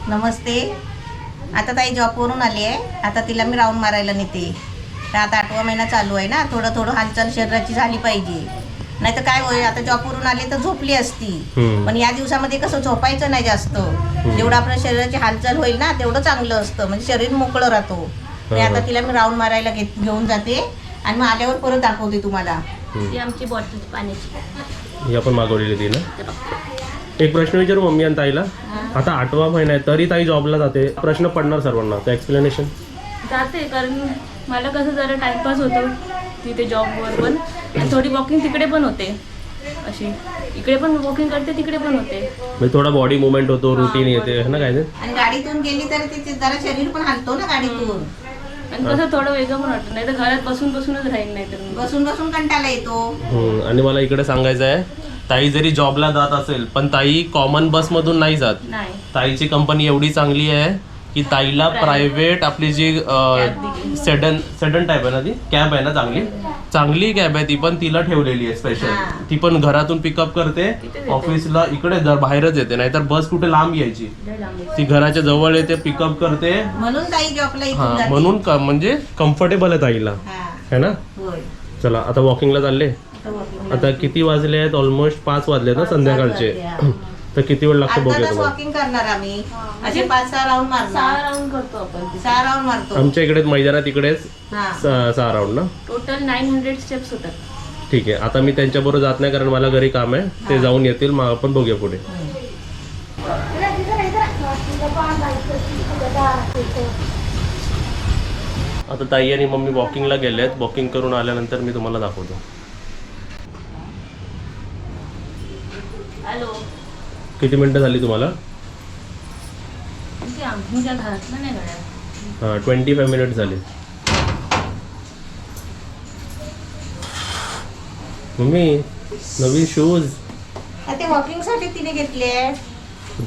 नमस्ते. आता ताई जॉबवरून आली आहे. आता तिला मी राऊंड मारायला नेते. तर आता 8वा महिना चालू आहे ना, थोडं थोडं हालचाल शरीराची झाली पाहिजे. नाही तर काय होईल, आता जॉबवरून आले तर झोपली असती, पण या दिवसामध्ये कसं झोपायचं नाही जास्त. जेवढं आपल्या शरीराची हालचाल होईल ना तेवढं चांगलं असतं, म्हणजे शरीर मोकळं राहतो. तर आता तिला मी राऊंड मारायला घेऊन जाते आणि मग आल्यावर परत दाखवते तुम्हाला. ही आमची बॉटल पाण्याची ही आपण मागवलेली ती ना. एक प्रश्न विचारू मम्मी आणि ताईला. आता 8वा महिना आहे तरी ताई जॉबला जाते, प्रश्न पडणार सर्वांना, तर एक्सप्लेनेशन. जाते कारण मला कसं जरा टाइमपास होतो तिथे जॉबवर पण, आणि थोडी वॉकिंग तिकडे पण होते. अशी इकडे पण वॉकिंग करते, तिकडे पण होते, म्हणजे थोडा बॉडी मुवमेंट होतो, रुटीन येते है ना काय ते. आणि गाडीतून गेली तर तिथे जरा शरीर पण हलतो ना गाडीतून. आणि कसं थोडं वेगळं पण वाटतं, नाही तर घरात बसूनच राहील, नाही तर बसून बसून कंटाळा येतो. आणि मला इकडे सांगायचं आहे, ताई जरी जॉबला जात असेल पण ताई कॉमन बसमधून नाही जात. नाही. ताईची कंपनी एवढी चांगली आहे की ताईला प्रायव्हेट आपली जी सेडन टाईप आहे ना, ती कॅब आहे ना, चांगली कॅब आहे ती, पण तिला ठेवलेली आहे स्पेशल. ती पण घरातून पिकअप करते, ऑफिसला इकडे बाहेरच येते, नाहीतर बस कुठे लांब यायची, ती घराच्या जवळ येते, पिकअप करते. म्हणून ताई जॉबला हा, म्हणून म्हणजे कम्फर्टेबल आहे ताईला, है ना. चला आता वॉकिंगला चालले. आता किती वाजले आहेत? ऑलमोस्ट 5 वाजले ना संध्याकाळचे. तर किती वेळ लागतो बघूया तुम्हाला. वॉकिंग करणार आम्ही, असे 5-6 राऊंड मारणार. 6 राऊंड करतो आपण. 6 राऊंड मारतो आमच्या इकडेच मैदानात इकडेच 6 राऊंड ना. टोटल 900 स्टेप्स होतात. ठीक आहे. आता मी त्यांच्याबरोबर जात नाही कारण मला घरी काम आहे, ते जाऊन येतील, मग आपण बघूया पुढे. आता ताई आणि मम्मी वॉकिंगला गेले आहेत. वॉकिंग करून आल्यानंतर मी तुम्हाला दाखवतो. हॅलो. किती मिनिटं झाली तुम्हाला? आमच्या घरातलं नाही घड्याळ. हां, 25 मिनिट झाले. मम्मी नवीन शूज ते वॉकिंग साठी तिने घेतले.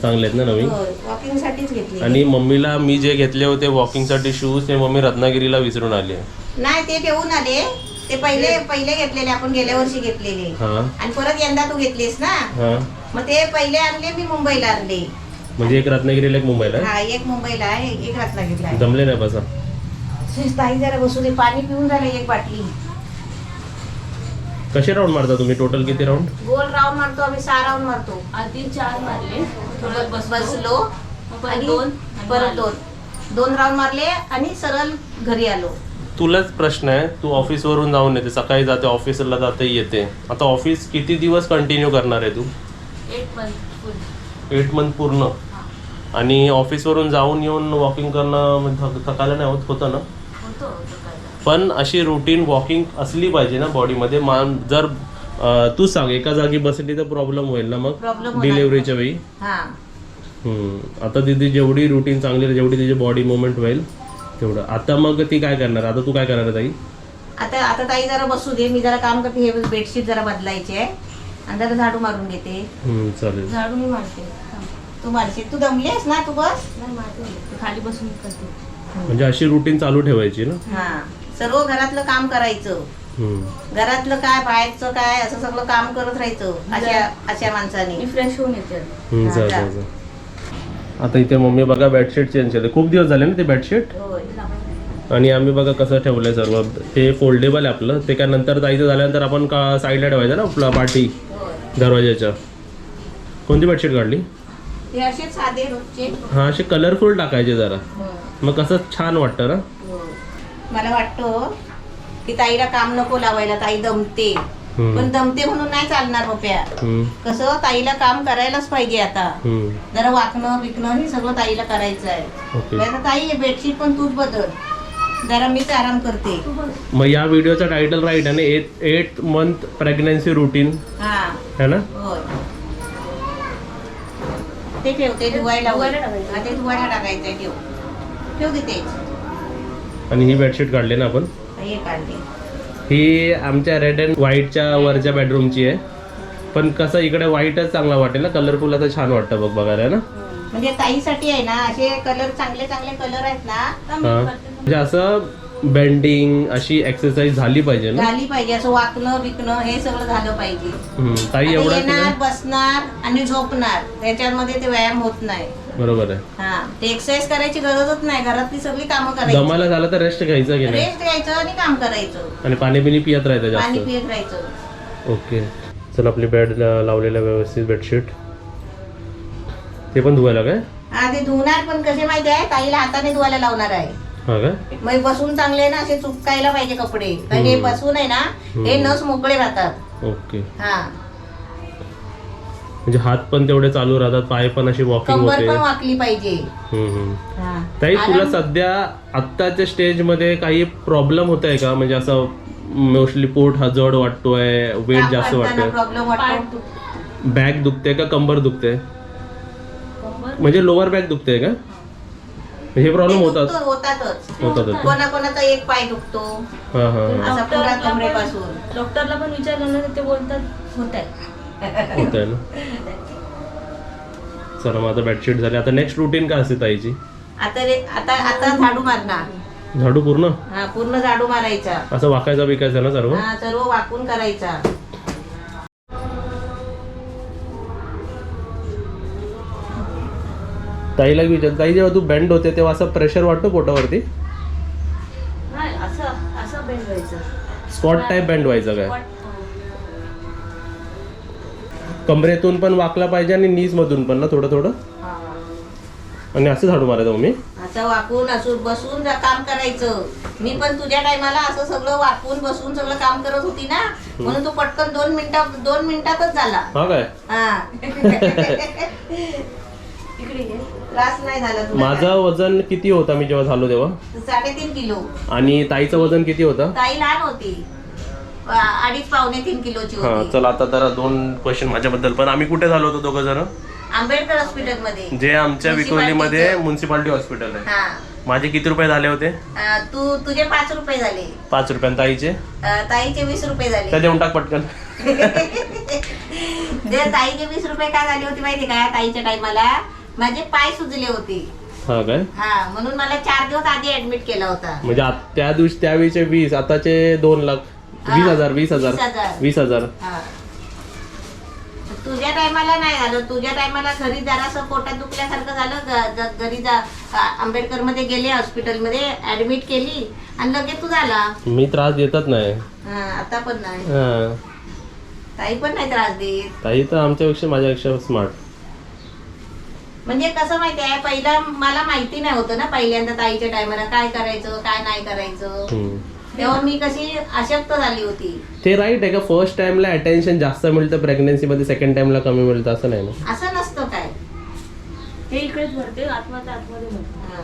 चांगले आहेत ना नवीन? वॉकिंग साठीच घेतले. आणि मम्मीला मी जे घेतले होते वॉकिंगसाठी शूज, ते मम्मी रत्नागिरीला विसरून आली आहे. नाही, ते ठेवून आले. ते पहिले घेतलेले आपण, गेल्या वर्षी घेतलेले. आणि परत यंदा तू घेतलीस ना, मग ते पहिले आणले मी, मुंबईला आणले. म्हणजे एक रत्नागिरीला एक मुंबईला? हा, एक मुंबईला आहे, एक रत्नागिरीला आहे. जमले नाही बसा. ताई जरा बसू दे, पाणी पिऊन झालं एक बाटली. कसे राऊंड मारता तुम्ही? टोटल किती राऊंड? गोल राऊंड मारतो आम्ही, 6 राऊंड मारतो. आधी 4 मारले, थोडं बसलो, परत आणि 2, परत 2 राऊंड मारले आणि सरळ घरी आलो. तुलाच प्रश्न आहे, तू ऑफिसवरून जाऊन येते, सकाळी जाते, ऑफिसला जाते, येते. आता ऑफिस किती दिवस कंटिन्यू करणार आहे तू? 8 मंथ पूर्ण. आणि ऑफिसवरून जाऊन येऊन वॉकिंग करणं थकायला नाही होतं ना? पण अशी रुटीन वॉकिंग असली पाहिजे ना बॉडीमध्ये. जर तू सांग एका जागी बसली तर प्रॉब्लेम होईल ना मग डिलिव्हरीच्या वेळी. आता तिथे जेवढी रुटीन चांगली राहील, जेवढी तिची बॉडी मुवमेंट होईल तेवढं. आता मग ती काय करणार? आता तू काय करणार ताई? आता ताई जरा बसू दे, मी जरा काम करते. हे बेडशीट जरा बदलायची आहे आणि जरा झाडू मारून घेते. चालेल. झाडू मी मारते. तू मारशील, तू दमलीस ना, तू बस. नाही मारते, खाली बसून करते. म्हणजे अशी रुटीन चालू ठेवायची ना. हा, सर्व घरातलं काम करायचं. घरातलं काय, बाहेरचं काय, असं सगळं काम करत राहायचं अशा माणसाने. मी फ्रेश होऊन येते. आता इथे मम्मी बघा बेडशीट चेंज केले. खूप दिवस झाले ना ते बेडशीट. आणि आम्ही बघा कसं ठेवलंय सर्व. ते फोल्डेबल आहे आपलं, ते काय नंतर जायचं झाल्यानंतर आपण का साईडला ठेवायचं ना आपला पाठी दरवाजाच्या. कोणती बेडशीट काढली? ते असे साधे रोजचे. हा, असे कलरफुल टाकायचे जरा, मग कसं छान वाटतं ना. मला वाटतं की ताईला काम नको लावायला, ताई दमते. पण दमते म्हणून नाही चालणार पप्या. कसं ताईला काम करायलाच पाहिजे. आता जरा वाकणं बिकणं हे सगळं ताईला करायचं आहे. आता ताई बेडशीट पण तूच बदल, जरा मीच आराम करते. मग या व्हिडिओचा टायटल राईट आहे ना, 8 मंथ प्रेग्नन्सी रुटीन है ना. ते ठेवते धुवायला टाकायचंय. ठेव तिथे. आणि ही बेडशीट काढली ना आपण, हे काढली. ही आमच्या रेड अँड व्हाईटच्या वरच्या बेडरूमची आहे. पण कसं इकडे व्हाईटच चांगला वाटेल ना, कलरफुल आता छान वाटतं बघ बघायला ना. म्हणजे ताईसाठी आहे ना, असे कलर चांगले कलर आहेत ना. म्हणजे असं बेंडिंग अशी एक्सरसाइज झाली पाहिजे ना. झाली पाहिजे, असं वाकणं बिकणं हे सगळं झालं पाहिजे. ताई एवढा येणार, बसणार आणि झोपणार, त्याच्यामध्ये ते व्यायाम होत नाही. बरोबर आहे. हा ते एक्सरसाइज करायची गरजच नाही, घरातली सगळी कामं करायची. दमाला झालं तर रेस्ट घ्यायचं की नाही, रेस्ट घ्यायचं आणि काम करायचं, आणि पाणी बिनी पियत राहायचं पाणी जास्त. पित राहायचं. ओके. चल आपली बेड लावलेलं व्यवस्थित बेडशीट ते पण धुवायला काय? हा ते धुणार पण कसे माहिती आहे, ताईला हाताने धुवायला लावणार आहे. हा काय? मग बसून चांगले ना असे चुकायला पाहिजे कपडे, कारण हे बसून आहे ना हे नस मोकळे राहतात. ओके. हा म्हणजे हात पण तेवढे चालू राहतात, पाय पण अशी वॉकिंग कंबर होते. पण वाकली पाहिजे. हा. ताई तुला आराम- सध्या आत्ताच्या स्टेज मध्ये काही प्रॉब्लेम होत आहे का? म्हणजे असं मोस्टली पोट हा जड वाटतोय, वेट काम जास्त करताना वाटतोय, प्रॉब्लेम पाठ वाटतो. दुखते. बॅक दुखते का कंबर दुखते? कंबर म्हणजे लोअर बॅक दुखते का? हे प्रॉब्लेम होतात. होतातच. कोणाकोणाचा एक पाय दुखतो हा हा असा पुरा कमरेपासून. डॉक्टरला पण विचारलं ना, ते बोलतात होत आहे. होत आहे ना. चला मग आता बेडशीट झाली. आता नेक्स्ट रुटीन काय असते ताईची? आता आता झाडू मारणार. झाडू पूर्ण हा पूर्ण झाडू मारायचा. असं वाकायचा बिकायचा ना सर्व? हा सर्व वाकून करायचा. ताईला विचार, ताई जेव्हा तू बेंड होते तेव्हा असं प्रेशर वाटतो पोटावरती? नाही, असं असं बेंड व्हायचं. स्कॉट टाईप बेंड व्हायचं काय? Squat, कमरेतून पण वाकला पाहिजे आणि नीज मधून पण ना थोडं थोडं, हा. आणि असं झाडू मारायचं मग मी? असं वाकून असं बसून काम करायचं. मी पण तुझ्या टायमाला असं सगळं वाकून बसून सगळं काम करत होती ना, म्हणून तू पटकन 2 मिनिटातच झाला. हा काय? हा इकडे ये. त्रास नाही झाला तुला. माझं वजन किती होता मी जेव्हा झालो तेव्हा? 3.5 किलो. आणि ताईचं वजन किती होतं? ताई लहान होती, 2.5-3 किलोची हा होती. चला आता जरा 2 क्वेश्चन माझ्याबद्दल पण. आम्ही कुठे झालो होतो दोघं जण? आंबेडकर हॉस्पिटल मध्ये. जे आमच्या विक्रोलीमध्ये म्युन्सिपालिटी हॉस्पिटल आहे. हा माझे किती रुपये झाले होते? तुझे 5 रुपये झाले. 5 रुपये. ताईचे? ताईचे 20 रुपये झाले. त्या देऊन टाक पटकन. ते ताईचे 20 रुपये काय झाले होते माहिती का? ताईच्या टायमाला माझे पाय सुजले होते. हा काय? हा म्हणून मला 4 दिवस आधी ऍडमिट केला होता. म्हणजे त्या दिवशी त्यावेळीचे 20, आताचे 2 लाख. 20,000. 20,000. हा. तुझ्या टायमाला नाही झालं. तुझ्या टायमाला घरी जरासं पोटात दुखल्यासारखं झालं. घरी आंबेडकर मध्ये गेले, हॉस्पिटल मध्ये ऍडमिट केली आणि लगेच तू झाला. मी त्रास देतच नाही. हा आता पण नाही. हा. ताई पण नाही त्रास देत. ताई तर आमच्यापेक्षा माझ्यापेक्षा स्मार्ट. म्हणजे कसं माहिती आहे, पहिला मला माहिती नाही होतं ना पहिल्यांदा ताईच्या टायमाला काय करायचं काय नाही करायचं. तेव्हा मी कशी अशक्त झाली होती. ते राईट आहे का? फर्स्ट टाइमला अटेन्शन जास्त मिळतं प्रेग्नन्सीमध्ये, सेकंड टाइमला कमी मिळतं असं नाही ना? असं नसतं काय. हे इकडेच भरते, आतमध्ये भरते. हा.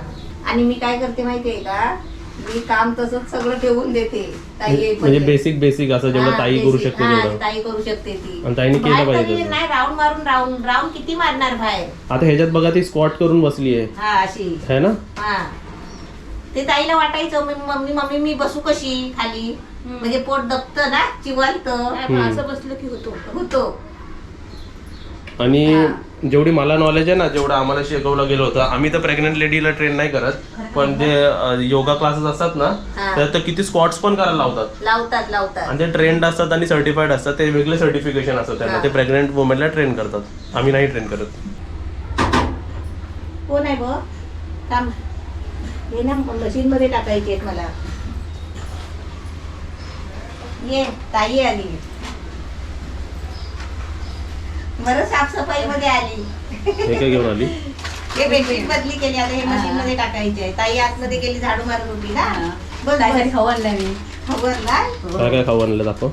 आणि मी काय करते माहितीये का, मी काम तसंच सगळं ठेवून देते ताई म्हणजे बेसिक असं जेवढं ताई करू शकते तेवढं. ताई करू शकते ती. आणि ताईने केलं बाहेर पाहिजे तरी तसं. नाही राऊंड मारून राऊंड किती मारणार बाहेर. आता ह्याच्यात बघा ती स्क्वॉट करून बसली आहे, हा अशी. है ना? हा ते ताईला वाटायचं मम्मी मी बसू कशी खाली, म्हणजे पोट दबतं ना, चिवलतं. असं बसलं की होतो. आणि जेवढी मला नॉलेज आहे ना, जेवढं आम्हाला शिकवलं गेलं होतं, आम्ही तर प्रेग्नंट लेडीला ट्रेन नाही करत, पण जे योगा क्लासेस असतात ना, तर किती स्क्वॉट्स पण करायला लावतात आणि ते ट्रेंड असतात आणि सर्टिफाईड असतात. ते वेगळे सर्टिफिकेशन असतात त्यांना. ते प्रेग्नंट वुमेनला ट्रेन करतात. आम्ही नाही ट्रेन करत. कोण आहे बघ काम हे ना, मशीन मध्ये टाकायचे आहेत मला. ये ताई आली. बरं साफसफाई मध्ये आली. हे काय घेऊन आली? हे बेडशीट बदली केली, आता हे मशीन मध्ये टाकायचे आहे. ताई आतमध्ये गेली झाडू मारत होती ना. बस खवरला मी. खबरला काय काय खाऊ आणलं दाखव.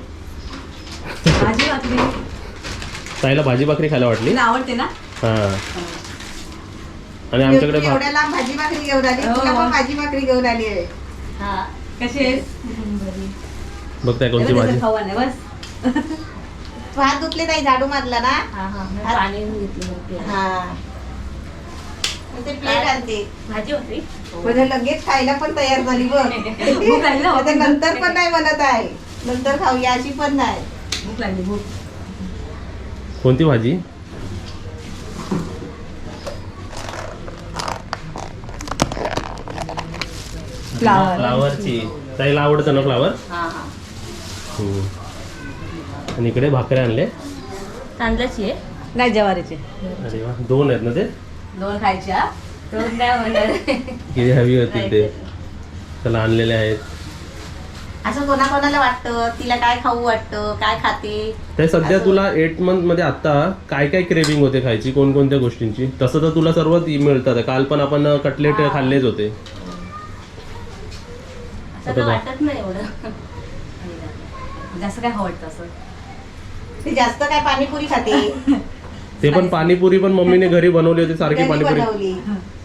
भाजी भाकरी ताईला भाजी भाकरी खायला वाटली. आवडते ना. हा. आणि आमच्याकडे एवढ्या लांब भाजी भाकरी घेऊन आली. तुला पण भाजी भाकरी घेऊन आली आहे. हा कशी आहे? बघताय कोणती भाजी? बस. हात धुतले ताई, झाडू मारला ना. पाणी घेतलं. हा ते प्लेट आणते. भाजी होती. म्हणजे लगेच खायला पण तयार झाली बघ. भूक लागली ना. आता नंतर पण नाही म्हणत आहे, नंतर खाऊया अशी पण नाही. भूक लागली. भूक. कोणती भाजी? फ्लावरची. ताईला आवडतं ना फ्लावर? आणि इकडे भाकऱ्या आणले. तांदळाची आहे. नाही, ज्वारीची. अरे वा, 2 आहेत ना ते? दोन खायच्या दोन काय म्हणणार किती हवी होती ते त्याला आणलेले आहेत. असं कोणाकोणाला वाटतं तिला काय खाऊ वाटतं, काय खाते. ते सध्या तुला 8 मंथ मध्ये आता काय काय क्रेविंग होते खायची, कोणकोणत्या गोष्टींची? तसं तर तुला सर्व मिळतात. काल पण आपण कटलेट खाल्लेच होते. सगळं वाटत नाही एवढं. जास्त काय आवडतं असं ती जास्त काय पाणीपुरी खाते. ते पण पाणीपुरी पण मम्मीने घरी बनवली होती सारखी घरी पाणीपुरी. बनवली.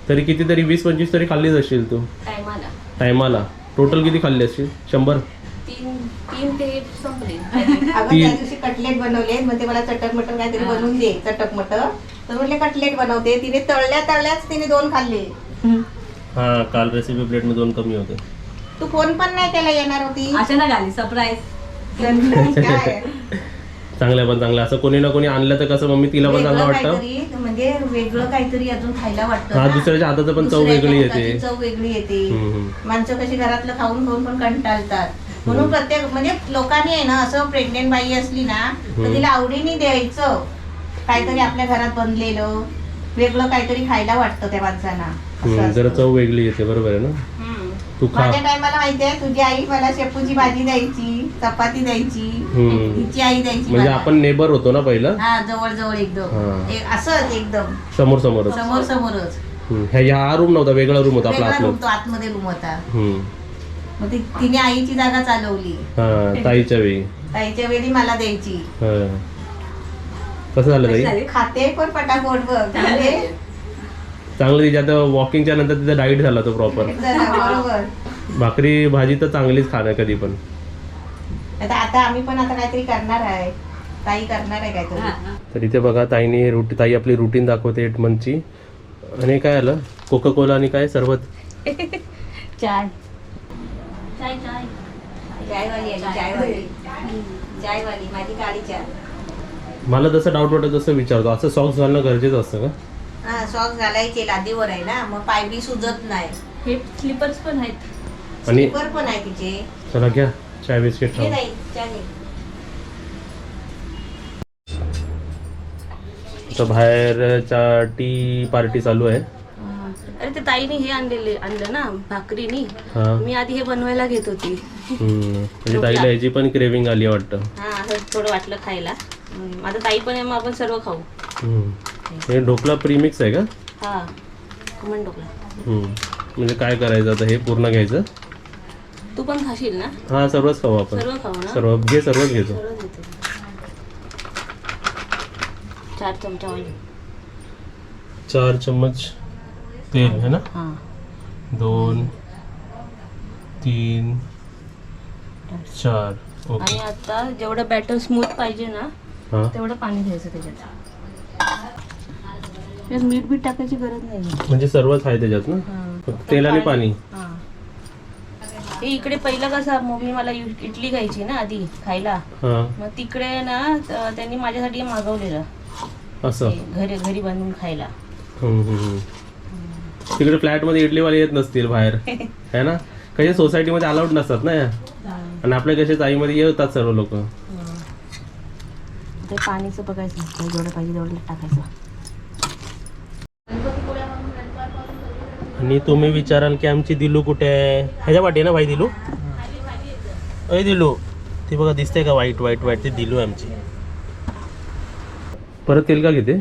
तरी कितीतरी 20-25 तरी खाल्लीच असशील तू टायमाला टायमाला. टोटल किती खाल्ली असशील? 100? तीन ते संपले. अगं त्या दिवशी कटलेट बनवले, मग ते मला चटक मटक काहीतरी बनवून दे, चटक मटक. तर म्हणले कटलेट बनवते. तिने तळल्याच तिने 2 खाल्ले. हा, काल रेसिपी प्लेट मध्ये 2 कमी होते. तू फोन पण नाही त्याला येणार होती. अचानक आली सरप्राईज. काय चांगलं पण चांगलं असं कोणी ना कोणी आणलं तर कसं मम्मी तिला पण चांगलं वेगळं वाटतं. काहीतरी, म्हणजे वेगळं काहीतरी अजून खायला वाटतं हा, ना. दुसऱ्याच्या हाताचं पण चव दुसऱ्याच्या वेगळी हाताची येते. चव वेगळी येते. हम्म. माणसं कशी घरातलं खाऊन खाऊन पण कंटाळतात. म्हणून प्रत्येक म्हणजे लोकांनी आहे ना, असं प्रेग्नेंट बाई असली ना तर तिला आवडीने द्यायचं काहीतरी आपल्या घरात बनलेलं वेगळं काहीतरी खायला वाटतं त्या माणसांना. असं जरा असतं. चव वेगळी येते. बरोबर आहे ना. तू खा. माझ्या टायमाला माहितीये तुझी आई मला शेपूची भाजी द्यायची, चपाती द्यायची, तिची आई द्यायची म्हणजे मला. आपण नेबर होतो ना पहिलं. हा, जवळ जवळ हा. एकदम असंच एकदम समोर समोरच. समोर समोरच. हा रूम नव्हता, वेगळा रूम होता आपला वेगळा आतला. रूम तो आतमध्ये रूम होता. हम्म. मग तिने आईची जागा चालवली. हा, ताईच्या वेळी. ताईच्या वेळी मला द्यायची. हा. कसं झालं ताई? खाते पण पटापट बघ. म्हणजे चांगलं. तिच्या आता वॉकिंगच्या नंतर तिचा डाईट झाला तो प्रॉपर. बरोबर. भाकरी भाजी तर चांगलीच खाणं कधी पण. आता आम्ही पण आता काहीतरी करणार आहे. ताई करणार आहे काहीतरी. तर इथे बघा ताईने ताई आपली रुटीन दाखवते 8 मंथची. आणि काय आलं? कोका कोला आणि काय सरबत. चाय चायवाली आहे, चायवाली. चायवाली माझी काळी चाय. मला जसं डाऊट वाटत तसं विचारतो. असं सॉक्स घालणं गरजेचं असतं का? हा, सॉक्स घालायचे लादीवर आहे ना, मग पाय बी सुजत नाही. हे स्लीपर्स पण आहेत. आणि स्लीपर पण आहे तिचे. चला घ्या चाय बिस्किट घे खाऊ. ताई, चहा घे. आता बाहेर टी पार्टी चालू आहे. अरे ते ताईने हे आणलं ना भाकरीनी. हा. मी आधी हे बनवायला घेत होती. म्हणजे ताईला याची पण क्रेविंग आली वाटतं. हा, असं थोडं वाटलं खायला. माझं ताई पण आहे, मग आपण सर्व खाऊ. हे ढोकला प्रीमिक्स आहे का? हा, खमण ढोकला. म्हणजे काय करायचं आता? हे पूर्ण घ्यायचं. तू पण खाशील ना? हा, सर्वच खाऊ आपण. सर्व खाऊ ना? सर्वच घेतो. सर्व घेते. 4 चमचा ऑइल. 4 चम्मच तेल है ना. हा. 2 3 4. ओके. आणि आता जेवढं बॅटर स्मूथ पाहिजे ना हा. तेवढं पाणी घ्यायचं त्याच्यात. मीठ बीठ टाकायची गरज नाही. म्हणजे सर्वच आहे त्याच्यात ना. हा. फक्त तेल आणि पाणी. हा. हे इकडे पहिलं कसं मम्मी मला इडली खायची ना आधी खायला. हा. मग तिकडे ना त्यांनी माझ्यासाठी मागवलेलं असं. घरी बनवून खायला. तिकडे फ्लॅट मध्ये इडलीवाले येत नसतील बाहेर है ना. कसे सोसायटीमध्ये अलाउड नसतात ना या. आणि आपल्या कसे ताईमध्ये येतात सर्व लोक. ते पाणीचं बघायचं जेवढं पाहिजे तेवढं टाकायचं. आणि तुम्ही विचाराल की आमची दिलू कुठे आहे? ह्याच्या पाठी ना भाई दिलू. अय दिलू, ती बघा दिसते का वाईट वाईट वाईट. ती दिलू आहे आमची. परत तेल का घेते?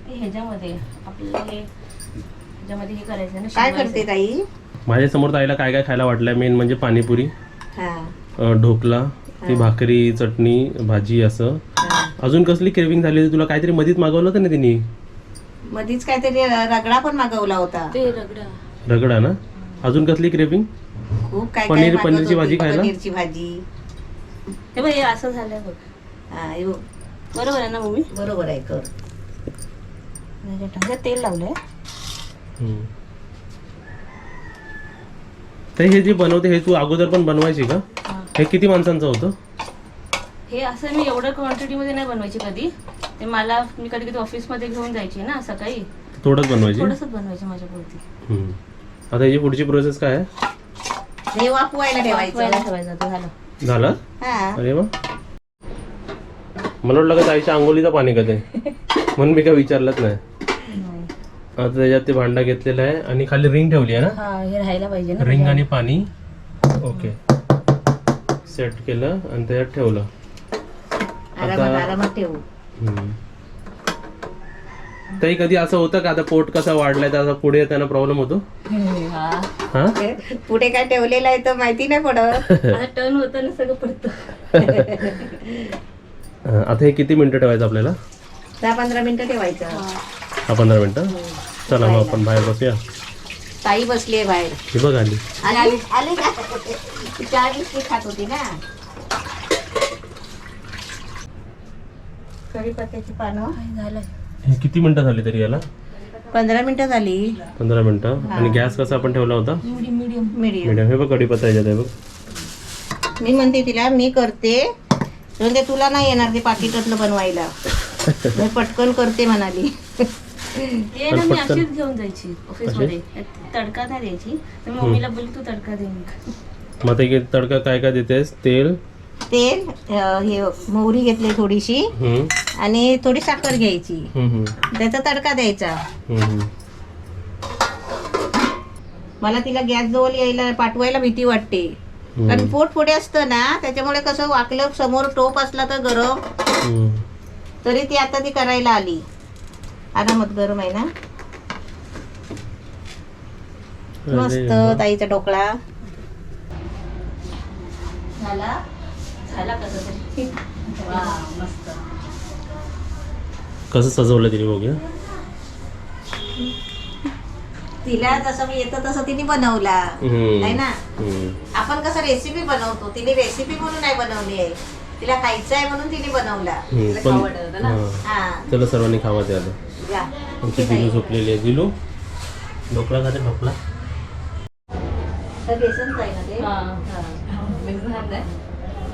ह्याच्यामध्ये आपल्याला ह्याच्यामध्ये हे करायचं ना. काय करते ताई? माझ्या समोर ताईला काय काय खायला वाटलंय. मेन म्हणजे पाणीपुरी, हा. ढोकला, ती भाकरी, चटणी, भाजी असं. अजून कसली क्रेविंग झाली? तुला काहीतरी मधीच मागवलं होतं ना तिने. मधीच काहीतरी रगडा पण मागवला होता. ते रगडा ना. अजून कसली क्रेविंग? खूप काय पनीरची भाजी खायला. पनीरची भाजी. हे बघ, हे असं झालंय बघ. हा, हे बघ. बरोबर आहे ना मम्मी? बरोबर आहे. कर. ह्याच्यात तेल लावलंय. तर हे जे बनवते हे तू अगोदर पण बनवायची का? हे किती माणसांचं होतं? हे असं मी एवढं क्वांटिटीमध्ये नाही बनवायची कधी. ते मी कधी कधी ऑफिसमध्ये घेऊन जायची ना सकाळी. थोडंच बनवायची. थोडंसंच बनवायची माझ्या पुरती. आता याची पुढची प्रोसेस काय आहे? हे वाफवायला ठेवायचं. ठेवायचं ते झालं. झालं. हा. अरे वा. मला वाटलं का ताईच्या आंघोळीचं पाणी कधी म्हणून मी काय विचारलंच नाही. आता त्याच्यात ते भांडा घेतलेला आहे आणि खाली रिंग ठेवली आहे ना. हा हे राहायला पाहिजे ना. रिंग आणि पाणी ओके सेट केलं आणि त्याच्यात ठेवलं. आरामात ठेवू. तरी कधी असं होतं का आता पोट कसा वाढलाय तर आता पुढे येताना प्रॉब्लेम होतो. हा. हा पुढे काय ठेवलेलं आहे तर माहिती नाही पडत. आता टर्न होताना सगळं पडतं. आता हे किती मिनिटं ठेवायचं आपल्याला. 10-15 मिनिटं ठेवायचं. हा 15 मिनिटं. चला मग आपण बाहेर बसूया. ताई बसली आहे बाहेर. हे बघ आली. आले का. चहा बिस्किट खात होती ना. कढीपत्त्याची पानं झालं. हे किती मिनिटं झाली तरी याला. 15 मिनिटं झाली. 15 मिनिटं. आणि गॅस कसा आपण ठेवला होता मीडियम. मीडियम. हे बघ कढीपत्ता याच्यात आहे बघ. मी म्हणते तिला मी करते म्हणजे तुला नाही येणार ते पाकिटातलं बनवायला. मी पटकन करते म्हणाली. हे ना मी अशीच घेऊन जायची ऑफिसमध्ये. तडका नाही द्यायची तर मम्मीला बोलली तू तडका दे मग. मग ते तडका काय काय देतेस. तेल हे मोहरी घेतली थोडीशी आणि थोडी साखर घ्यायची. त्याचा तडका द्यायचा. मला तिला गॅस जवळ यायला पाठवायला भीती वाटते कारण पोट पुढे असतं ना त्याच्यामुळे कसं वाकलं समोर टोप असला तर गरम तरी ती आता ती करायला आली. आरामात गरम आहे ना. मस्त ताईचा ढोकळा झाला. झाला कसं तरी. वा मस्त. कसं सजवलं तिने बघूया. तिला जसं येतं तसं तिने बनवला आहे ना. आपण कसं रेसिपी बनवतो तिने रेसिपी म्हणून नाही बनवली आहे. तिला खायचं आहे म्हणून तिने बनवला. चला सर्वांनी खावा ते आलं. आमची दिलू झोपलेली आहे. दिलू ढोकळा खाते. ढोकळा बेसनच आहे ना ते.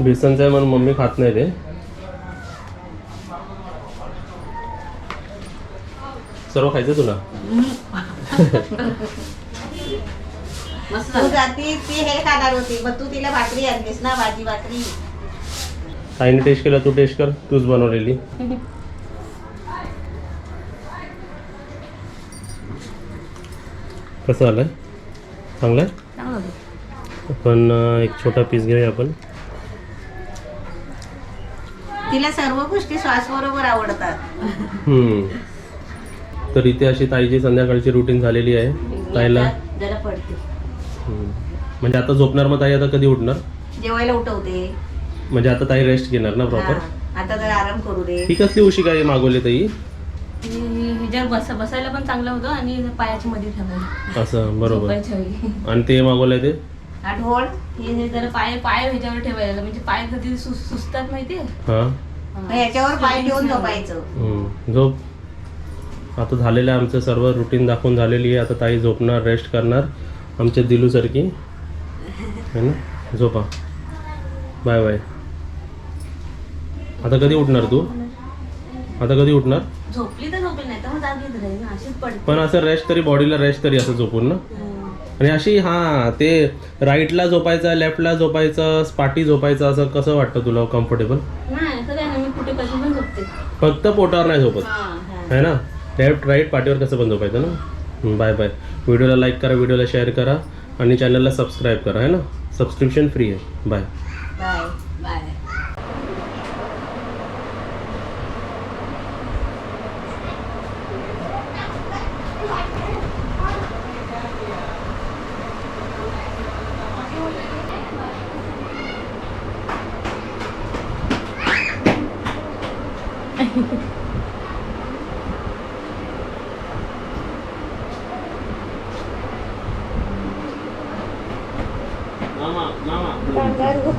बेसनचं आहे म्हणून मम्मी खात नाही ते. सर्व खायचं तुला. तू जाती ती हे खाणार होती मग तू तिला भाकरी आणलीस ना. भाजी भाकरी. आईने टेस्ट केला तू टेस्ट कर. तूच बनवलेली. कसं आलंय. चांगलं आहे. आपण एक छोटा पीस घेऊया आपण. तिला सर्व गोष्टी श्वास बरोबर आवडतात. तर इथे अशी ताईची संध्याकाळची रुटीन झालेली आहे. ताईला जरा पडते म्हणजे आता झोपणार. मग ताई आता कधी उठणार. जेवायला उठवते म्हणजे आता ताई रेस्ट घेणार ना प्रॉपर. आता जरा आराम करू दे. ही कसली उशी काय मागवली ताई. ह्याच्यावर बसायला पण चांगलं होतं आणि पायाच्या मध्ये ठेवायला असं बरोबर. झोपायच्या वेळी. आणि ते मागवलंय ते आठवण हे जरा पाय ह्याच्यावर ठेवायला म्हणजे पाय कधी सुचतात माहितीये. हा याच्यावर पाय ठेवून झोपायचं. झोप. आता झालेलं आहे आमचं सर्व रुटीन दाखवून झालेली आहे. आता ताई झोपणार रेस्ट करणार आमच्या दिलूसारखी है ना. झोपा. Bye bye. आता कधी उठणार तू. आता कधी उठणार. झोपली तर झोपली नाही तर मग जागीच राहील ना. अशीच पडते. पण असं रेस्ट तरी बॉडीला रेस्ट तरी असं झोपून ना. आणि अशी ते राईटला झोपायचं लेफ्टला झोपायचं पाठी झोपायचं असं कसं वाटतं तुला कम्फर्टेबल. नाही असं काय नाही मी कुठे कशी पण झोपते. फक्त पोटावर नाही झोपत है ना. लेफ्ट राईट पाठीवर कसं पण झोपायचं ना. Bye bye. व्हिडिओला लाईक करा व्हिडिओला शेअर करा आणि चॅनलला सबस्क्राईब करा है ना. सबस्क्रिप्शन फ्री आहे. Bye bye bye. मामा कांगारू.